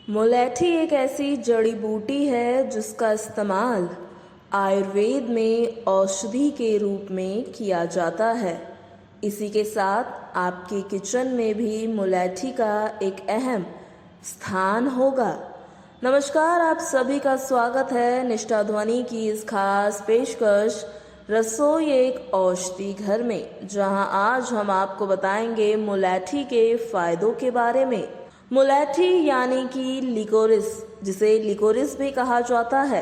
मुलैठी एक ऐसी जड़ी बूटी है जिसका इस्तेमाल आयुर्वेद में औषधि के रूप में किया जाता है। इसी के साथ आपके किचन में भी मुलैठी का एक अहम स्थान होगा। नमस्कार, आप सभी का स्वागत है निष्ठा ध्वनि की इस खास पेशकश रसोई एक औषधि घर में, जहां आज हम आपको बताएंगे मुलैठी के फायदों के बारे में। मुलैठी यानी कि लिकोरिस, जिसे लिकोरिस भी कहा जाता है,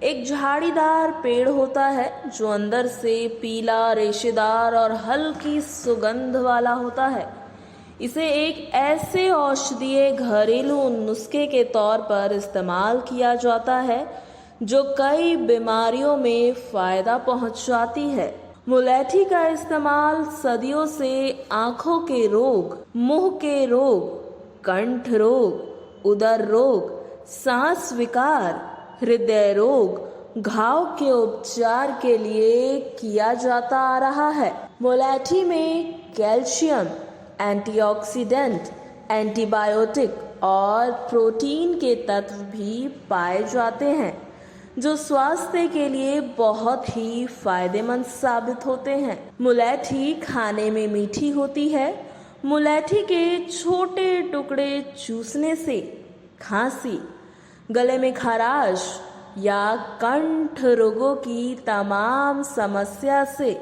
एक झाड़ीदार पेड़ होता है जो अंदर से पीला, रेशेदार और हल्की सुगंध वाला होता है। इसे एक ऐसे औषधीय घरेलू नुस्खे के तौर पर इस्तेमाल किया जाता है जो कई बीमारियों में फायदा पहुंचाती है। मुलैठी का इस्तेमाल सदियों से आंखों के रोग, मुंह के रोग, कंठ रोग, उदर रोग, सांस विकार, हृदय रोग, घाव के उपचार के लिए किया जाता आ रहा है। मुलैठी में कैल्शियम, एंटीऑक्सीडेंट, एंटीबायोटिक और प्रोटीन के तत्व भी पाए जाते हैं जो स्वास्थ्य के लिए बहुत ही फायदेमंद साबित होते हैं। मुलैठी खाने में मीठी होती है। मुलैठी के छोटे टुकड़े चूसने से खांसी, गले में खराश या कंठ रोगों की तमाम समस्या से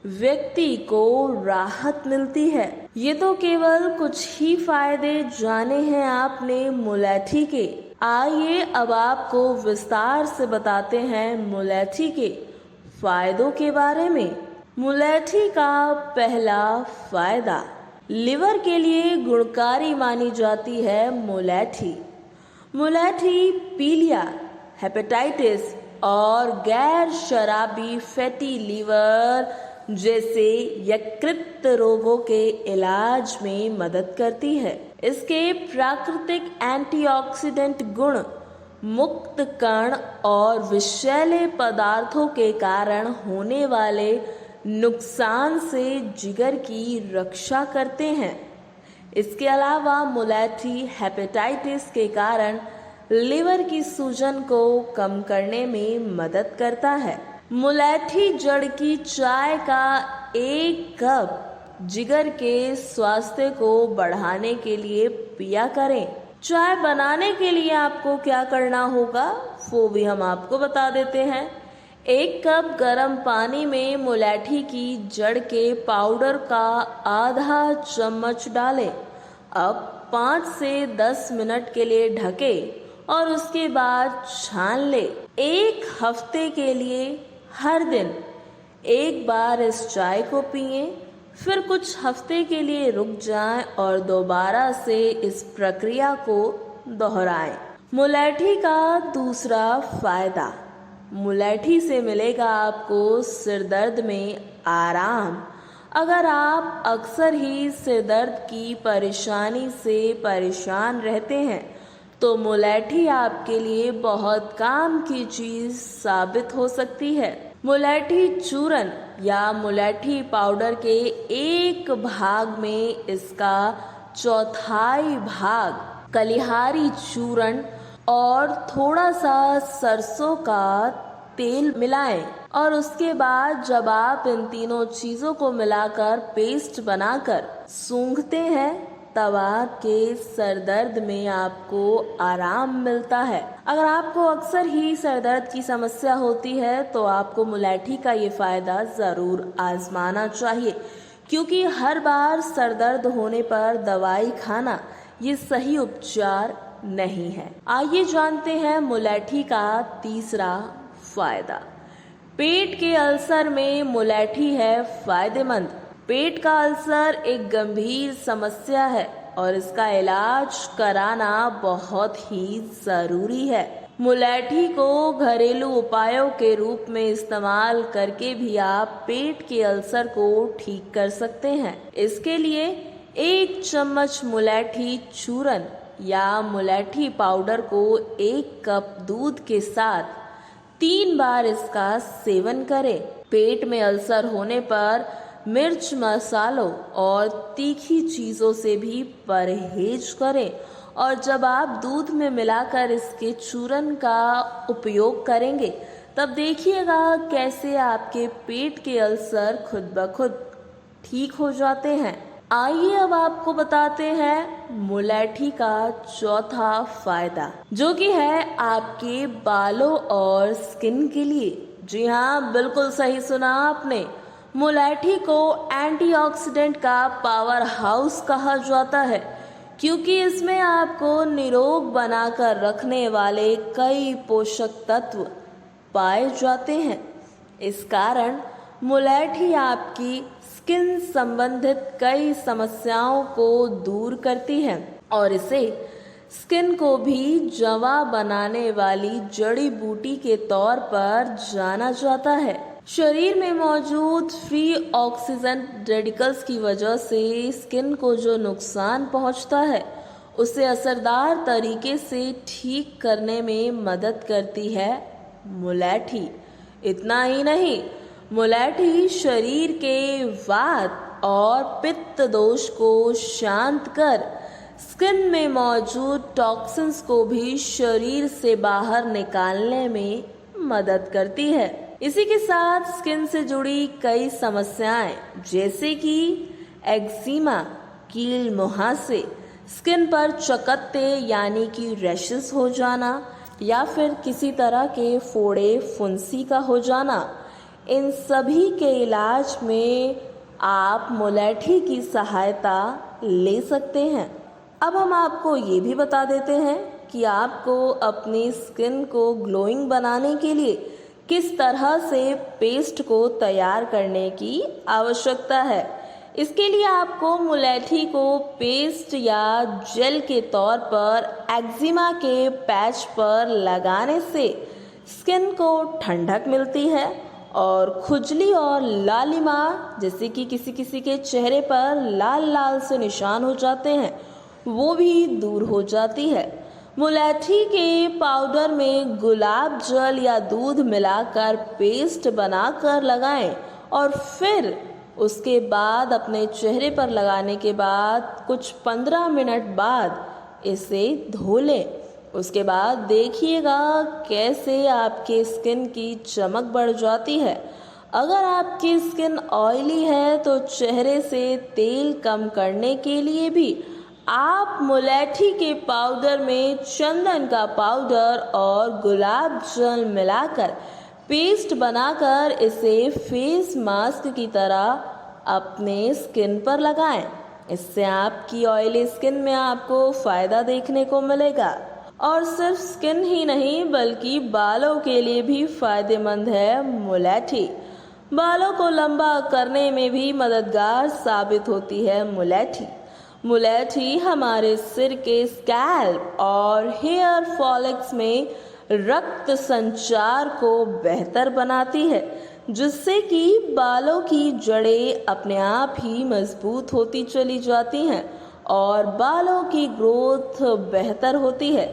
व्यक्ति को राहत मिलती है। ये तो केवल कुछ ही फायदे जाने हैं आपने मुलैठी के। आइए अब आपको विस्तार से बताते हैं मुलैठी के फायदों के बारे में। मुलैठी का पहला फायदा, लिवर के लिए गुणकारी मानी जाती है मुलैठी। मुलैठी पीलिया, हेपेटाइटिस और गैर शराबी फैटी लीवर जैसे यकृत रोगों के इलाज में मदद करती है। इसके प्राकृतिक एंटीऑक्सीडेंट गुण मुक्त कण और विषैले पदार्थों के कारण होने वाले नुकसान से जिगर की रक्षा करते हैं। इसके अलावा मुलैठी हेपेटाइटिस के कारण लिवर की सूजन को कम करने में मदद करता है। मुलैठी जड़ की चाय का 1 कप जिगर के स्वास्थ्य को बढ़ाने के लिए पिया करें। चाय बनाने के लिए आपको क्या करना होगा वो भी हम आपको बता देते हैं। 1 कप गर्म पानी में मुलैठी की जड़ के पाउडर का आधा चम्मच डालें। अब 5 से 10 मिनट के लिए ढके और उसके बाद छान ले। 1 हफ्ते के लिए हर दिन 1 बार इस चाय को पिएं, फिर कुछ हफ्ते के लिए रुक जाएं और दोबारा से इस प्रक्रिया को दोहराएं। मुलैठी का दूसरा फायदा, मुलैठी से मिलेगा आपको सिर दर्द में आराम। अगर आप अक्सर ही सिर दर्द की परेशानी से परेशान रहते हैं तो मुलैठी आपके लिए बहुत काम की चीज साबित हो सकती है। मुलैठी चूरन या मुलैठी पाउडर के 1 भाग में इसका 1/4 भाग कलिहारी चूरन और थोड़ा सा सरसों का तेल मिलाएं और उसके बाद जब आप इन तीनों चीजों को मिलाकर पेस्ट बनाकर सूंघते हैं तब आपके सर दर्द में आपको आराम मिलता है। अगर आपको अक्सर ही सर दर्द की समस्या होती है तो आपको मुलैठी का ये फायदा जरूर आजमाना चाहिए, क्योंकि हर बार सर दर्द होने पर दवाई खाना ये सही उपचार नहीं है। आइए जानते हैं मुलैठी का तीसरा फायदा। पेट के अल्सर में मुलैठी है फायदेमंद। पेट का अल्सर एक गंभीर समस्या है और इसका इलाज कराना बहुत ही जरूरी है। मुलैठी को घरेलू उपायों के रूप में इस्तेमाल करके भी आप पेट के अल्सर को ठीक कर सकते हैं। इसके लिए 1 चम्मच मुलैठी चूरन या मुलैठी पाउडर को 1 कप दूध के साथ 3 बार इसका सेवन करें। पेट में अल्सर होने पर मिर्च, मसालों और तीखी चीज़ों से भी परहेज करें और जब आप दूध में मिलाकर इसके चूरन का उपयोग करेंगे तब देखिएगा कैसे आपके पेट के अल्सर खुद ब खुद ठीक हो जाते हैं। आइए अब आपको बताते हैं मुलैठी का चौथा फायदा, जो कि है आपके बालों और स्किन के लिए। जी हाँ, बिल्कुल सही सुना आपने। मुलैठी को एंटीऑक्सीडेंट का पावर हाउस कहा जाता है क्योंकि इसमें आपको निरोग बनाकर रखने वाले कई पोषक तत्व पाए जाते हैं। इस कारण मुलैठी आपकी स्किन संबंधित कई समस्याओं को दूर करती है और इसे स्किन को भी जवा बनाने वाली जड़ी बूटी के तौर पर जाना जाता है। शरीर में मौजूद फ्री ऑक्सीजन रेडिकल्स की वजह से स्किन को जो नुकसान पहुंचता है उसे असरदार तरीके से ठीक करने में मदद करती है मुलैठी। इतना ही नहीं, मुलैठी शरीर के वात और पित्त दोष को शांत कर स्किन में मौजूद टॉक्सिन्स को भी शरीर से बाहर निकालने में मदद करती है। इसी के साथ स्किन से जुड़ी कई समस्याएं जैसे कि एक्जिमा, कील मुहासे, स्किन पर चकत्ते यानी कि रैशेस हो जाना या फिर किसी तरह के फोड़े फुंसी का हो जाना, इन सभी के इलाज में आप मुलैठी की सहायता ले सकते हैं। अब हम आपको ये भी बता देते हैं कि आपको अपनी स्किन को ग्लोइंग बनाने के लिए किस तरह से पेस्ट को तैयार करने की आवश्यकता है। इसके लिए आपको मुलैठी को पेस्ट या जेल के तौर पर एक्जिमा के पैच पर लगाने से स्किन को ठंडक मिलती है और खुजली और लालिमा, जैसे कि किसी किसी के चेहरे पर लाल लाल से निशान हो जाते हैं, वो भी दूर हो जाती है। मुलैठी के पाउडर में गुलाब जल या दूध मिलाकर पेस्ट बनाकर लगाएं और फिर उसके बाद अपने चेहरे पर लगाने के बाद कुछ 15 मिनट बाद इसे धो लें। उसके बाद देखिएगा कैसे आपके स्किन की चमक बढ़ जाती है। अगर आपकी स्किन ऑयली है तो चेहरे से तेल कम करने के लिए भी आप मुलैठी के पाउडर में चंदन का पाउडर और गुलाब जल मिलाकर पेस्ट बनाकर इसे फेस मास्क की तरह अपने स्किन पर लगाएं। इससे आपकी ऑयली स्किन में आपको फायदा देखने को मिलेगा और सिर्फ स्किन ही नहीं बल्कि बालों के लिए भी फायदेमंद है मुलैठी। बालों को लंबा करने में भी मददगार साबित होती है मुलैठी। मुलैठी हमारे सिर के स्कैल्प और हेयर फॉलिक्स में रक्त संचार को बेहतर बनाती है, जिससे कि बालों की जड़ें अपने आप ही मजबूत होती चली जाती हैं और बालों की ग्रोथ बेहतर होती है।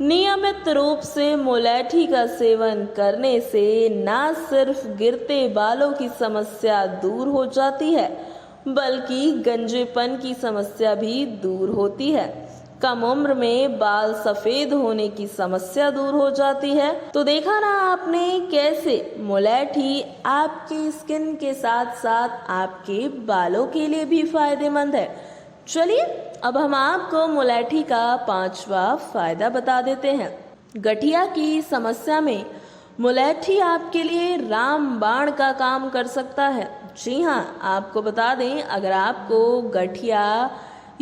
नियमित रूप से मुलैठी का सेवन करने से न सिर्फ गिरते बालों की समस्या दूर हो जाती है बल्कि गंजेपन की समस्या भी दूर होती है। कम उम्र में बाल सफेद होने की समस्या दूर हो जाती है। तो देखा ना आपने कैसे मुलैठी आपकी स्किन के साथ साथ आपके बालों के लिए भी फायदेमंद है। चलिए अब हम आपको मुलैठी का 5वां फायदा बता देते हैं। गठिया की समस्या में मुलैठी आपके लिए रामबाण का काम कर सकता है। जी हाँ, आपको बता दें, अगर आपको गठिया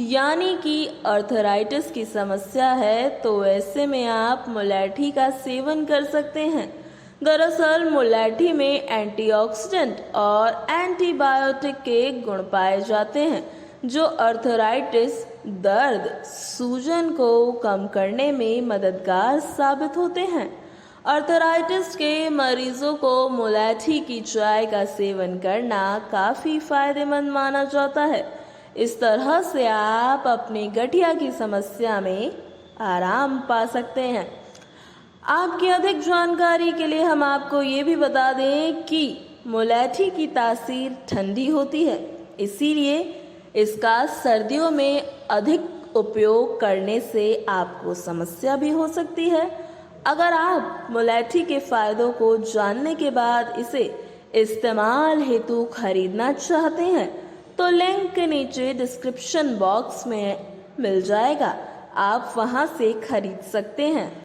यानी कि अर्थराइटिस की समस्या है तो ऐसे में आप मुलैठी का सेवन कर सकते हैं। दरअसल मुलैठी में एंटीऑक्सीडेंट और एंटीबायोटिक के गुण पाए जाते हैं जो अर्थराइटिस, दर्द, सूजन को कम करने में मददगार साबित होते हैं। अर्थराइटिस के मरीजों को मुलैठी की चाय का सेवन करना काफ़ी फायदेमंद माना जाता है। इस तरह से आप अपनी गठिया की समस्या में आराम पा सकते हैं। आपकी अधिक जानकारी के लिए हम आपको ये भी बता दें कि मुलैठी की तासीर ठंडी होती है, इसीलिए इसका सर्दियों में अधिक उपयोग करने से आपको समस्या भी हो सकती है। अगर आप मुलैठी के फायदों को जानने के बाद इसे इस्तेमाल हेतु खरीदना चाहते हैं तो लिंक नीचे डिस्क्रिप्शन बॉक्स में मिल जाएगा, आप वहां से खरीद सकते हैं।